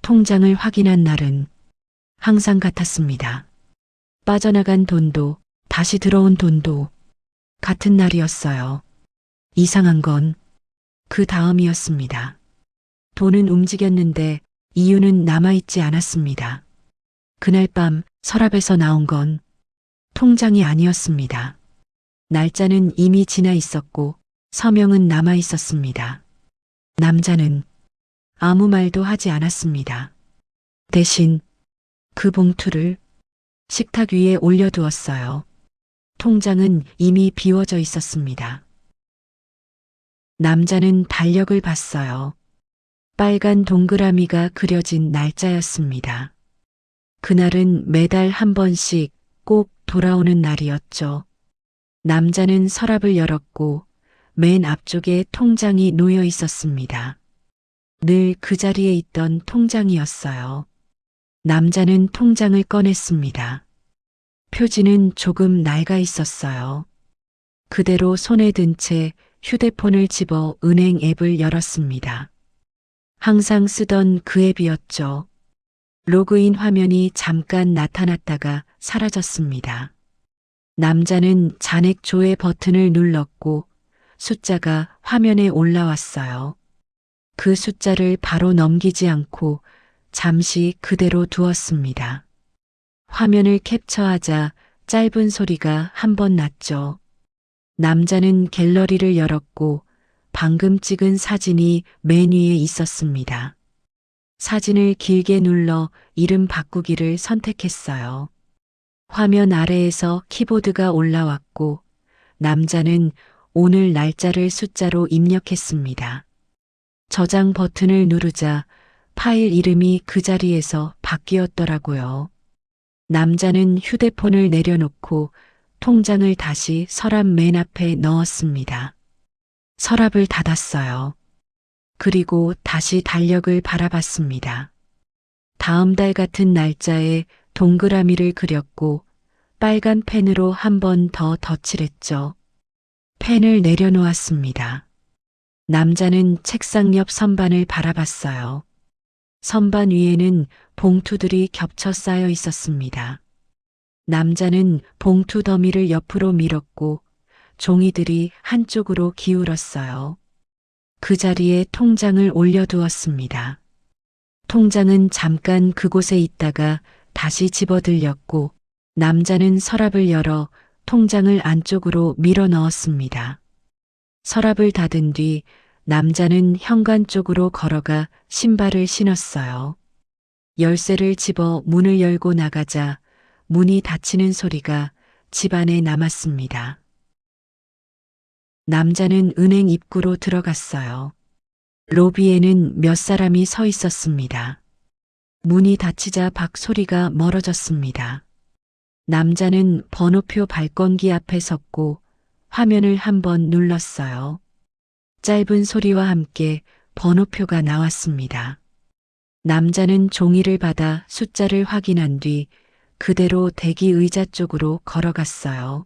통장을 확인한 날은 항상 같았습니다. 빠져나간 돈도 다시 들어온 돈도 같은 날이었어요. 이상한 건 그 다음이었습니다. 돈은 움직였는데 이유는 남아있지 않았습니다. 그날 밤 서랍에서 나온 건 통장이 아니었습니다. 날짜는 이미 지나 있었고 서명은 남아 있었습니다. 남자는 아무 말도 하지 않았습니다. 대신 그 봉투를 식탁 위에 올려두었어요. 통장은 이미 비워져 있었습니다. 남자는 달력을 봤어요. 빨간 동그라미가 그려진 날짜였습니다. 그날은 매달 한 번씩 꼭 돌아오는 날이었죠. 남자는 서랍을 열었고 맨 앞쪽에 통장이 놓여 있었습니다. 늘 그 자리에 있던 통장이었어요. 남자는 통장을 꺼냈습니다. 표지는 조금 낡아 있었어요. 그대로 손에 든 채 휴대폰을 집어 은행 앱을 열었습니다. 항상 쓰던 그 앱이었죠. 로그인 화면이 잠깐 나타났다가 사라졌습니다. 남자는 잔액 조회 버튼을 눌렀고 숫자가 화면에 올라왔어요. 그 숫자를 바로 넘기지 않고 잠시 그대로 두었습니다. 화면을 캡처하자 짧은 소리가 한 번 났죠. 남자는 갤러리를 열었고 방금 찍은 사진이 맨 위에 있었습니다. 사진을 길게 눌러 이름 바꾸기를 선택했어요. 화면 아래에서 키보드가 올라왔고 남자는 오늘 날짜를 숫자로 입력했습니다. 저장 버튼을 누르자 파일 이름이 그 자리에서 바뀌었더라고요. 남자는 휴대폰을 내려놓고 통장을 다시 서랍 맨 앞에 넣었습니다. 서랍을 닫았어요. 그리고 다시 달력을 바라봤습니다. 다음 달 같은 날짜에 동그라미를 그렸고 빨간 펜으로 한 번 더 덧칠했죠. 펜을 내려놓았습니다. 남자는 책상 옆 선반을 바라봤어요. 선반 위에는 봉투들이 겹쳐 쌓여 있었습니다. 남자는 봉투 더미를 옆으로 밀었고 종이들이 한쪽으로 기울었어요. 그 자리에 통장을 올려두었습니다. 통장은 잠깐 그곳에 있다가 다시 집어들렸고 남자는 서랍을 열어 통장을 안쪽으로 밀어 넣었습니다. 서랍을 닫은 뒤 남자는 현관 쪽으로 걸어가 신발을 신었어요. 열쇠를 집어 문을 열고 나가자 문이 닫히는 소리가 집 안에 남았습니다. 남자는 은행 입구로 들어갔어요. 로비에는 몇 사람이 서 있었습니다. 문이 닫히자 박 소리가 멀어졌습니다. 남자는 번호표 발권기 앞에 섰고 화면을 한번 눌렀어요. 짧은 소리와 함께 번호표가 나왔습니다. 남자는 종이를 받아 숫자를 확인한 뒤 그대로 대기 의자 쪽으로 걸어갔어요.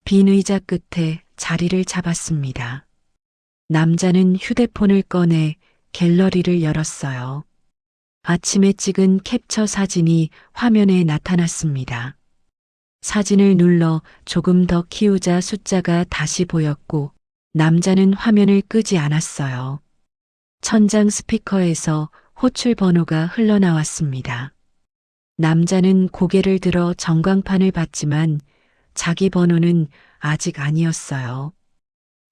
빈 의자 끝에 자리를 잡았습니다. 남자는 휴대폰을 꺼내 갤러리를 열었어요. 아침에 찍은 캡처 사진이 화면에 나타났습니다. 사진을 눌러 조금 더 키우자 숫자가 다시 보였고 남자는 화면을 끄지 않았어요. 천장 스피커에서 호출 번호가 흘러나왔습니다. 남자는 고개를 들어 전광판을 봤지만 자기 번호는 아직 아니었어요.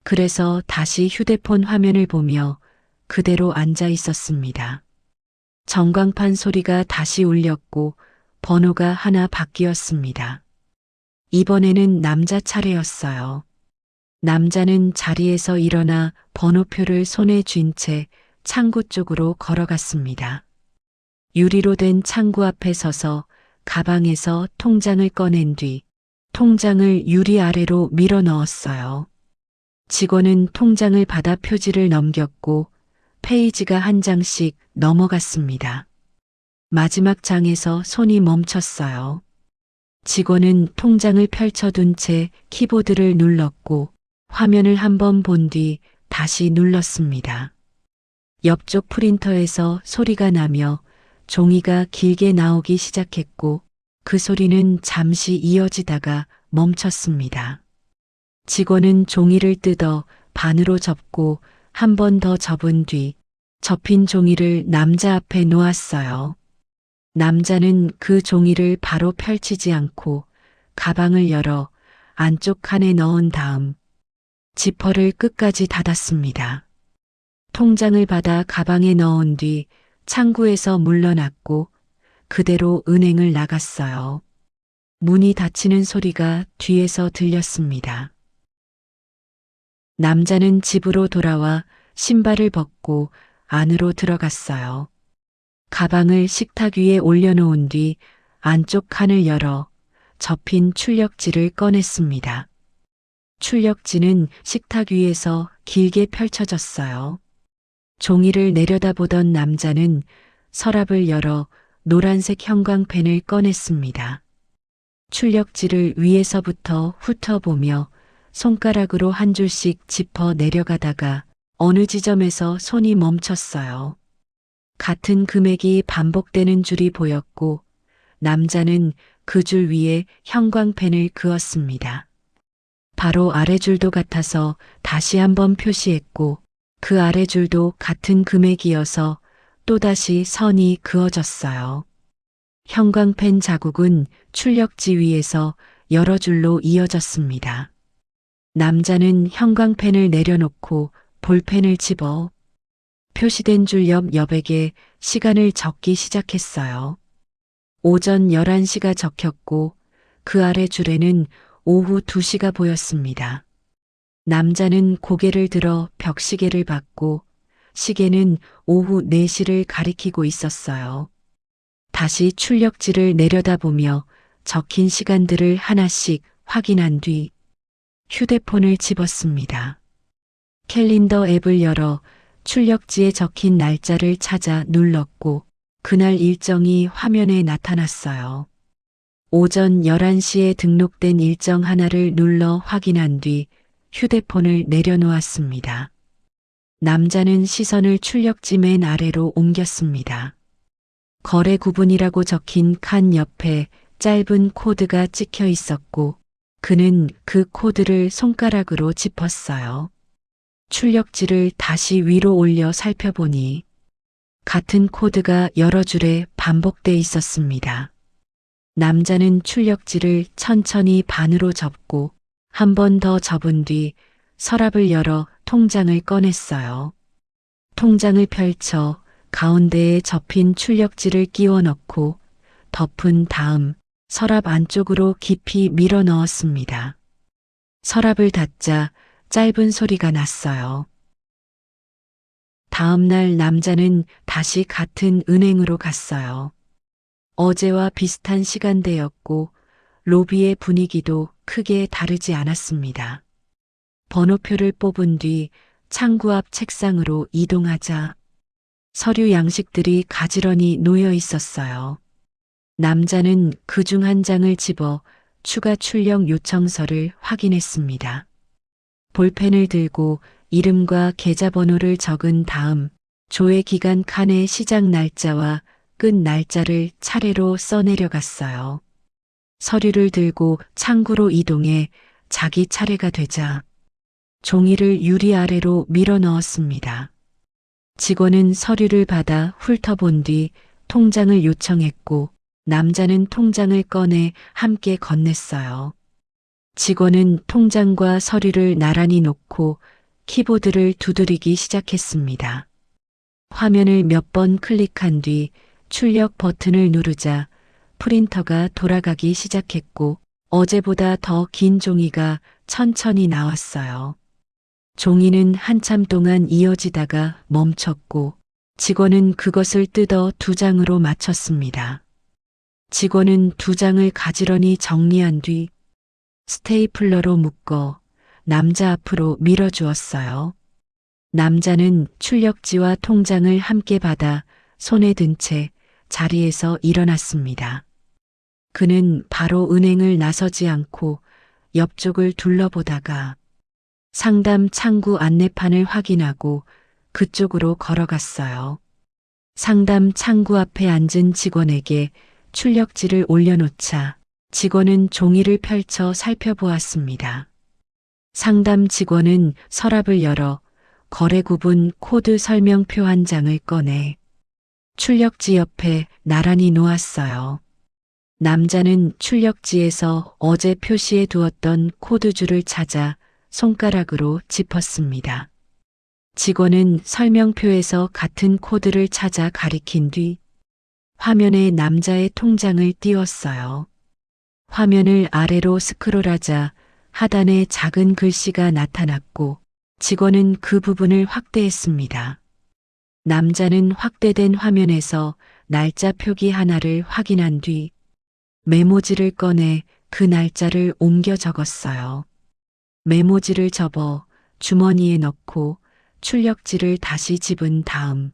그래서 다시 휴대폰 화면을 보며 그대로 앉아 있었습니다. 전광판 소리가 다시 울렸고 번호가 하나 바뀌었습니다. 이번에는 남자 차례였어요. 남자는 자리에서 일어나 번호표를 손에 쥔 채 창구 쪽으로 걸어갔습니다. 유리로 된 창구 앞에 서서 가방에서 통장을 꺼낸 뒤 통장을 유리 아래로 밀어 넣었어요. 직원은 통장을 받아 표지를 넘겼고 페이지가 한 장씩 넘어갔습니다. 마지막 장에서 손이 멈췄어요. 직원은 통장을 펼쳐둔 채 키보드를 눌렀고 화면을 한번 본 뒤 다시 눌렀습니다. 옆쪽 프린터에서 소리가 나며 종이가 길게 나오기 시작했고 그 소리는 잠시 이어지다가 멈췄습니다. 직원은 종이를 뜯어 반으로 접고 한 번 더 접은 뒤 접힌 종이를 남자 앞에 놓았어요. 남자는 그 종이를 바로 펼치지 않고 가방을 열어 안쪽 칸에 넣은 다음 지퍼를 끝까지 닫았습니다. 통장을 받아 가방에 넣은 뒤 창구에서 물러났고 그대로 은행을 나갔어요. 문이 닫히는 소리가 뒤에서 들렸습니다. 남자는 집으로 돌아와 신발을 벗고 안으로 들어갔어요. 가방을 식탁 위에 올려놓은 뒤 안쪽 칸을 열어 접힌 출력지를 꺼냈습니다. 출력지는 식탁 위에서 길게 펼쳐졌어요. 종이를 내려다보던 남자는 서랍을 열어 노란색 형광펜을 꺼냈습니다. 출력지를 위에서부터 훑어보며 손가락으로 한 줄씩 짚어 내려가다가 어느 지점에서 손이 멈췄어요. 같은 금액이 반복되는 줄이 보였고 남자는 그 줄 위에 형광펜을 그었습니다. 바로 아래 줄도 같아서 다시 한번 표시했고 그 아래 줄도 같은 금액이어서 또다시 선이 그어졌어요. 형광펜 자국은 출력지 위에서 여러 줄로 이어졌습니다. 남자는 형광펜을 내려놓고 볼펜을 집어 표시된 줄 옆 여백에 시간을 적기 시작했어요. 오전 11시가 적혔고 그 아래 줄에는 오후 2시가 보였습니다. 남자는 고개를 들어 벽시계를 봤고 시계는 오후 4시를 가리키고 있었어요. 다시 출력지를 내려다보며 적힌 시간들을 하나씩 확인한 뒤 휴대폰을 집었습니다. 캘린더 앱을 열어 출력지에 적힌 날짜를 찾아 눌렀고 그날 일정이 화면에 나타났어요. 오전 11시에 등록된 일정 하나를 눌러 확인한 뒤 휴대폰을 내려놓았습니다. 남자는 시선을 출력지 맨 아래로 옮겼습니다. 거래 구분이라고 적힌 칸 옆에 짧은 코드가 찍혀 있었고 그는 그 코드를 손가락으로 짚었어요. 출력지를 다시 위로 올려 살펴보니 같은 코드가 여러 줄에 반복돼 있었습니다. 남자는 출력지를 천천히 반으로 접고 한 번 더 접은 뒤 서랍을 열어 통장을 꺼냈어요. 통장을 펼쳐 가운데에 접힌 출력지를 끼워 넣고 덮은 다음 서랍 안쪽으로 깊이 밀어 넣었습니다. 서랍을 닫자 짧은 소리가 났어요. 다음 날 남자는 다시 같은 은행으로 갔어요. 어제와 비슷한 시간대였고 로비의 분위기도 크게 다르지 않았습니다. 번호표를 뽑은 뒤 창구 앞 책상으로 이동하자 서류 양식들이 가지런히 놓여 있었어요. 남자는 그중 한 장을 집어 추가 출력 요청서를 확인했습니다. 볼펜을 들고 이름과 계좌번호를 적은 다음 조회 기간 칸의 시작 날짜와 끝 날짜를 차례로 써내려갔어요. 서류를 들고 창구로 이동해 자기 차례가 되자 종이를 유리 아래로 밀어 넣었습니다. 직원은 서류를 받아 훑어본 뒤 통장을 요청했고 남자는 통장을 꺼내 함께 건넸어요. 직원은 통장과 서류를 나란히 놓고 키보드를 두드리기 시작했습니다. 화면을 몇 번 클릭한 뒤 출력 버튼을 누르자 프린터가 돌아가기 시작했고 어제보다 더 긴 종이가 천천히 나왔어요. 종이는 한참 동안 이어지다가 멈췄고 직원은 그것을 뜯어 2장으로 맞췄습니다. 직원은 2장을 가지런히 정리한 뒤 스테이플러로 묶어 남자 앞으로 밀어주었어요. 남자는 출력지와 통장을 함께 받아 손에 든 채 자리에서 일어났습니다. 그는 바로 은행을 나서지 않고 옆쪽을 둘러보다가 상담 창구 안내판을 확인하고 그쪽으로 걸어갔어요. 상담 창구 앞에 앉은 직원에게 출력지를 올려놓자 직원은 종이를 펼쳐 살펴보았습니다. 상담 직원은 서랍을 열어 거래 구분 코드 설명표 한 장을 꺼내 출력지 옆에 나란히 놓았어요. 남자는 출력지에서 어제 표시해 두었던 코드줄을 찾아 손가락으로 짚었습니다. 직원은 설명표에서 같은 코드를 찾아 가리킨 뒤 화면에 남자의 통장을 띄웠어요. 화면을 아래로 스크롤하자 하단에 작은 글씨가 나타났고 직원은 그 부분을 확대했습니다. 남자는 확대된 화면에서 날짜 표기 하나를 확인한 뒤 메모지를 꺼내 그 날짜를 옮겨 적었어요. 메모지를 접어 주머니에 넣고 출력지를 다시 집은 다음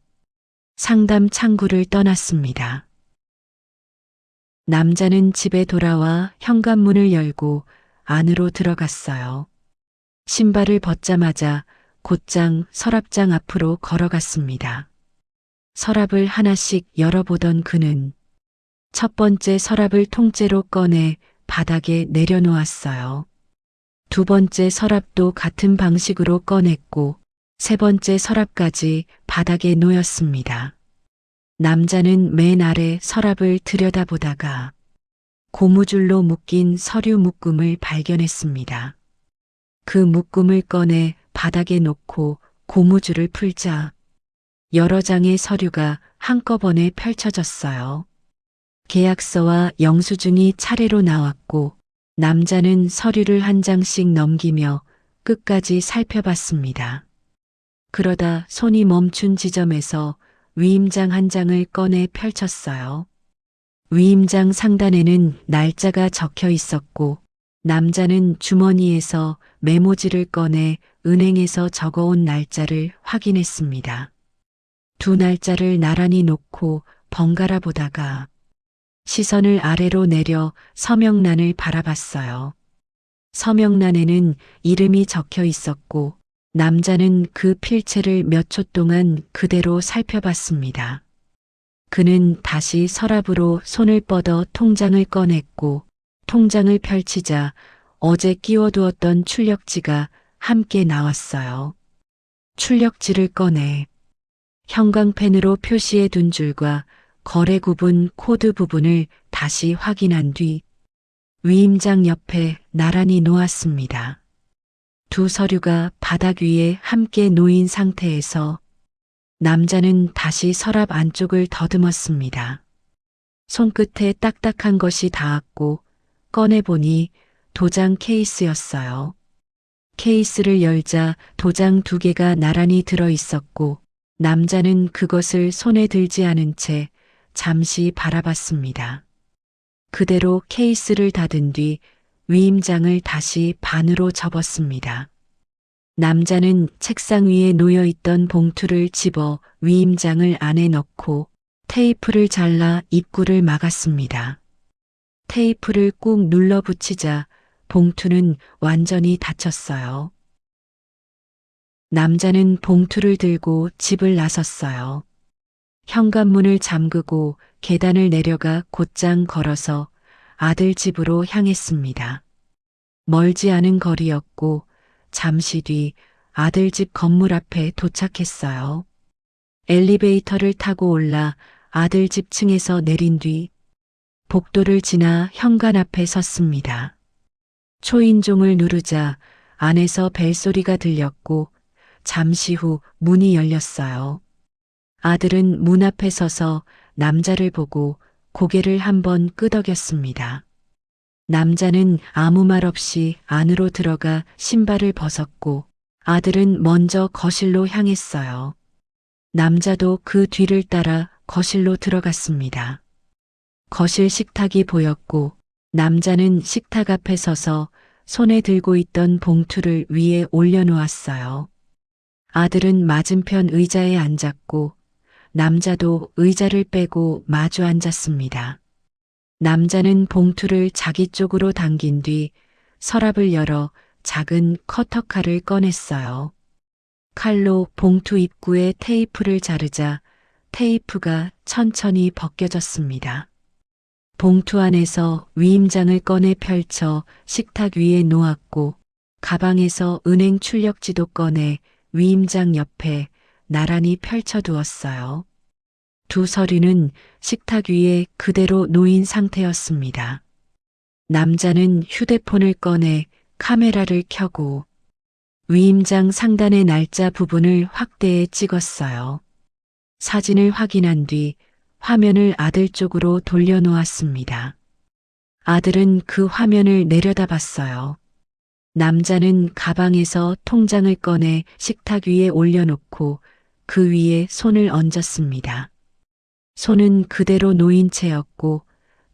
상담 창구를 떠났습니다. 남자는 집에 돌아와 현관문을 열고 안으로 들어갔어요. 신발을 벗자마자 곧장 서랍장 앞으로 걸어갔습니다. 서랍을 하나씩 열어보던 그는 첫 번째 서랍을 통째로 꺼내 바닥에 내려놓았어요. 두 번째 서랍도 같은 방식으로 꺼냈고 세 번째 서랍까지 바닥에 놓였습니다. 남자는 맨 아래 서랍을 들여다보다가 고무줄로 묶인 서류 묶음을 발견했습니다. 그 묶음을 꺼내 바닥에 놓고 고무줄을 풀자 여러 장의 서류가 한꺼번에 펼쳐졌어요. 계약서와 영수증이 차례로 나왔고 남자는 서류를 한 장씩 넘기며 끝까지 살펴봤습니다. 그러다 손이 멈춘 지점에서 위임장 한 장을 꺼내 펼쳤어요. 위임장 상단에는 날짜가 적혀 있었고 남자는 주머니에서 메모지를 꺼내 은행에서 적어온 날짜를 확인했습니다. 두 날짜를 나란히 놓고 번갈아 보다가 시선을 아래로 내려 서명란을 바라봤어요. 서명란에는 이름이 적혀 있었고 남자는 그 필체를 몇 초 동안 그대로 살펴봤습니다. 그는 다시 서랍으로 손을 뻗어 통장을 꺼냈고 통장을 펼치자 어제 끼워두었던 출력지가 함께 나왔어요. 출력지를 꺼내 형광펜으로 표시해 둔 줄과 거래 구분 코드 부분을 다시 확인한 뒤 위임장 옆에 나란히 놓았습니다. 두 서류가 바닥 위에 함께 놓인 상태에서 남자는 다시 서랍 안쪽을 더듬었습니다. 손끝에 딱딱한 것이 닿았고 꺼내보니 도장 케이스였어요. 케이스를 열자 도장 두 개가 나란히 들어 있었고 남자는 그것을 손에 들지 않은 채 잠시 바라봤습니다. 그대로 케이스를 닫은 뒤 위임장을 다시 반으로 접었습니다. 남자는 책상 위에 놓여 있던 봉투를 집어 위임장을 안에 넣고 테이프를 잘라 입구를 막았습니다. 테이프를 꾹 눌러 붙이자 봉투는 완전히 닫혔어요. 남자는 봉투를 들고 집을 나섰어요. 현관문을 잠그고 계단을 내려가 곧장 걸어서 아들 집으로 향했습니다. 멀지 않은 거리였고 잠시 뒤 아들 집 건물 앞에 도착했어요. 엘리베이터를 타고 올라 아들 집 층에서 내린 뒤 복도를 지나 현관 앞에 섰습니다. 초인종을 누르자 안에서 벨소리가 들렸고 잠시 후 문이 열렸어요. 아들은 문 앞에 서서 남자를 보고 고개를 한번 끄덕였습니다. 남자는 아무 말 없이 안으로 들어가 신발을 벗었고 아들은 먼저 거실로 향했어요. 남자도 그 뒤를 따라 거실로 들어갔습니다. 거실 식탁이 보였고 남자는 식탁 앞에 서서 손에 들고 있던 봉투를 위에 올려놓았어요. 아들은 맞은편 의자에 앉았고 남자도 의자를 빼고 마주 앉았습니다. 남자는 봉투를 자기 쪽으로 당긴 뒤 서랍을 열어 작은 커터칼을 꺼냈어요. 칼로 봉투 입구에 테이프를 자르자 테이프가 천천히 벗겨졌습니다. 봉투 안에서 위임장을 꺼내 펼쳐 식탁 위에 놓았고 가방에서 은행 출력지도 꺼내 위임장 옆에 나란히 펼쳐두었어요. 두 서류는 식탁 위에 그대로 놓인 상태였습니다. 남자는 휴대폰을 꺼내 카메라를 켜고 위임장 상단의 날짜 부분을 확대해 찍었어요. 사진을 확인한 뒤 화면을 아들 쪽으로 돌려놓았습니다. 아들은 그 화면을 내려다봤어요. 남자는 가방에서 통장을 꺼내 식탁 위에 올려놓고 그 위에 손을 얹었습니다. 손은 그대로 놓인 채였고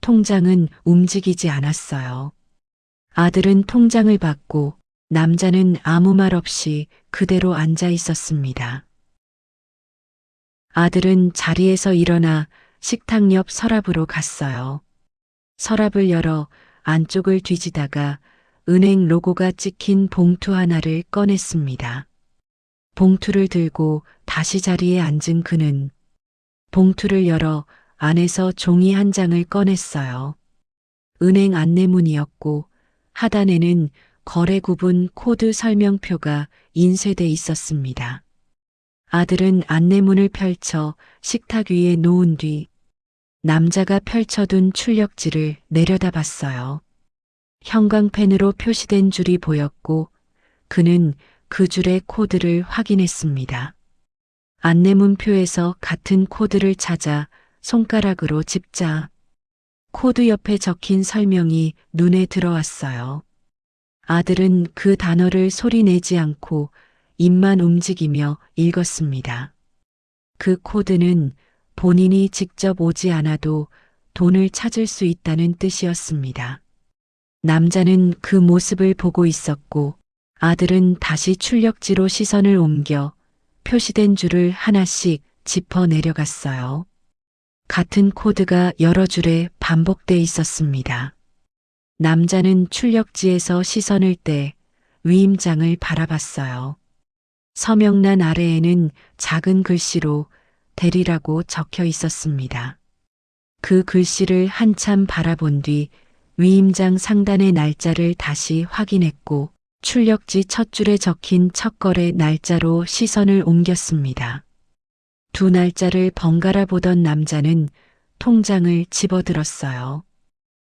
통장은 움직이지 않았어요. 아들은 통장을 받고 남자는 아무 말 없이 그대로 앉아 있었습니다. 아들은 자리에서 일어나 식탁 옆 서랍으로 갔어요. 서랍을 열어 안쪽을 뒤지다가 은행 로고가 찍힌 봉투 하나를 꺼냈습니다. 봉투를 들고 다시 자리에 앉은 그는 봉투를 열어 안에서 종이 한 장을 꺼냈어요. 은행 안내문이었고 하단에는 거래 구분 코드 설명표가 인쇄돼 있었습니다. 아들은 안내문을 펼쳐 식탁 위에 놓은 뒤 남자가 펼쳐둔 출력지를 내려다봤어요. 형광펜으로 표시된 줄이 보였고 그는 그 줄의 코드를 확인했습니다. 안내문표에서 같은 코드를 찾아 손가락으로 짚자 코드 옆에 적힌 설명이 눈에 들어왔어요. 아들은 그 단어를 소리내지 않고 입만 움직이며 읽었습니다. 그 코드는 본인이 직접 오지 않아도 돈을 찾을 수 있다는 뜻이었습니다. 남자는 그 모습을 보고 있었고 아들은 다시 출력지로 시선을 옮겨 표시된 줄을 하나씩 짚어 내려갔어요. 같은 코드가 여러 줄에 반복돼 있었습니다. 남자는 출력지에서 시선을 떼 위임장을 바라봤어요. 서명란 아래에는 작은 글씨로 대리라고 적혀 있었습니다. 그 글씨를 한참 바라본 뒤 위임장 상단의 날짜를 다시 확인했고 출력지 첫 줄에 적힌 첫 거래 날짜로 시선을 옮겼습니다. 두 날짜를 번갈아 보던 남자는 통장을 집어들었어요.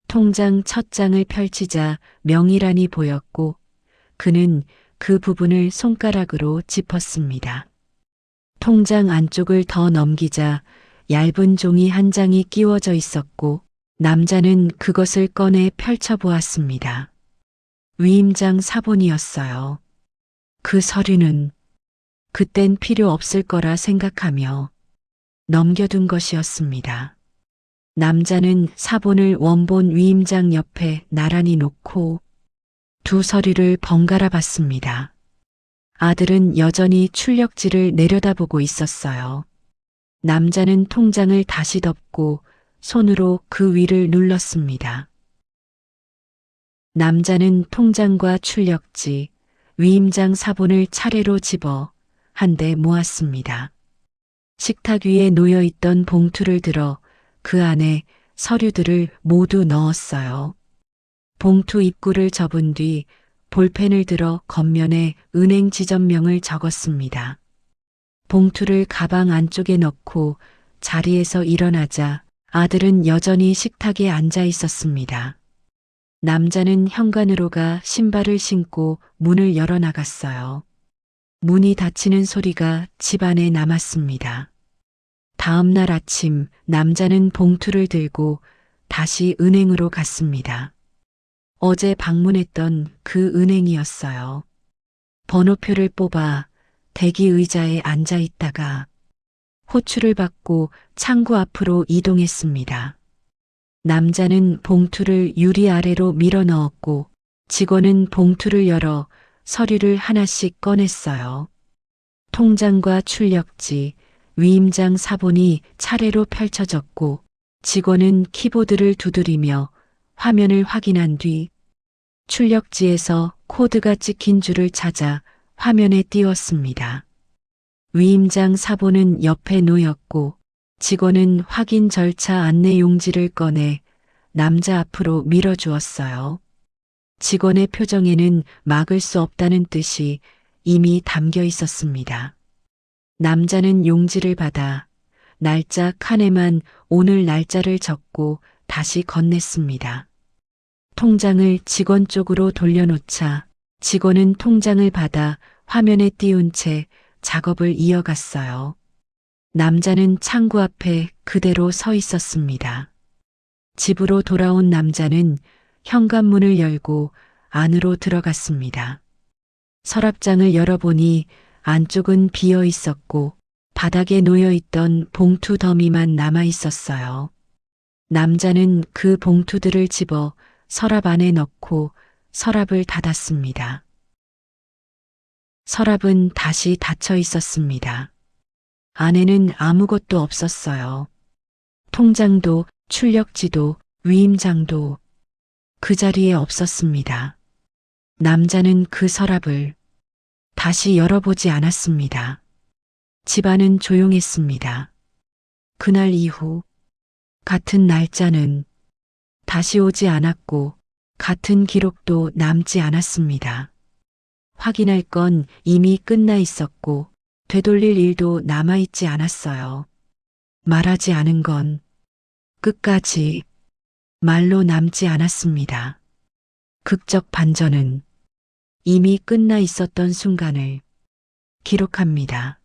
통장 첫 장을 펼치자 명의란이 보였고 그는 그 부분을 손가락으로 짚었습니다. 통장 안쪽을 더 넘기자 얇은 종이 한 장이 끼워져 있었고 남자는 그것을 꺼내 펼쳐보았습니다. 위임장 사본이었어요. 그 서류는 그땐 필요 없을 거라 생각하며 넘겨둔 것이었습니다. 남자는 사본을 원본 위임장 옆에 나란히 놓고 두 서류를 번갈아 봤습니다. 아들은 여전히 출력지를 내려다보고 있었어요. 남자는 통장을 다시 덮고 손으로 그 위를 눌렀습니다. 남자는 통장과 출력지, 위임장 사본을 차례로 집어 한데 모았습니다. 식탁 위에 놓여 있던 봉투를 들어 그 안에 서류들을 모두 넣었어요. 봉투 입구를 접은 뒤 볼펜을 들어 겉면에 은행 지점명을 적었습니다. 봉투를 가방 안쪽에 넣고 자리에서 일어나자 아들은 여전히 식탁에 앉아 있었습니다. 남자는 현관으로 가 신발을 신고 문을 열어 나갔어요. 문이 닫히는 소리가 집 안에 남았습니다. 다음 날 아침 남자는 봉투를 들고 다시 은행으로 갔습니다. 어제 방문했던 그 은행이었어요. 번호표를 뽑아 대기 의자에 앉아 있다가 호출을 받고 창구 앞으로 이동했습니다. 남자는 봉투를 유리 아래로 밀어 넣었고 직원은 봉투를 열어 서류를 하나씩 꺼냈어요. 통장과 출력지, 위임장 사본이 차례로 펼쳐졌고 직원은 키보드를 두드리며 화면을 확인한 뒤 출력지에서 코드가 찍힌 줄을 찾아 화면에 띄웠습니다. 위임장 사본은 옆에 놓였고 직원은 확인 절차 안내 용지를 꺼내 남자 앞으로 밀어주었어요. 직원의 표정에는 막을 수 없다는 뜻이 이미 담겨 있었습니다. 남자는 용지를 받아 날짜 칸에만 오늘 날짜를 적고 다시 건넸습니다. 통장을 직원 쪽으로 돌려놓자 직원은 통장을 받아 화면에 띄운 채 작업을 이어갔어요. 남자는 창구 앞에 그대로 서 있었습니다. 집으로 돌아온 남자는 현관문을 열고 안으로 들어갔습니다. 서랍장을 열어보니 안쪽은 비어 있었고 바닥에 놓여 있던 봉투 더미만 남아 있었어요. 남자는 그 봉투들을 집어 서랍 안에 넣고 서랍을 닫았습니다. 서랍은 다시 닫혀 있었습니다. 안에는 아무것도 없었어요. 통장도 출력지도 위임장도 그 자리에 없었습니다. 남자는 그 서랍을 다시 열어보지 않았습니다. 집안은 조용했습니다. 그날 이후 같은 날짜는 다시 오지 않았고 같은 기록도 남지 않았습니다. 확인할 건 이미 끝나 있었고 되돌릴 일도 남아있지 않았어요. 말하지 않은 건 끝까지 말로 남지 않았습니다. 극적 반전은 이미 끝나 있었던 순간을 기록합니다.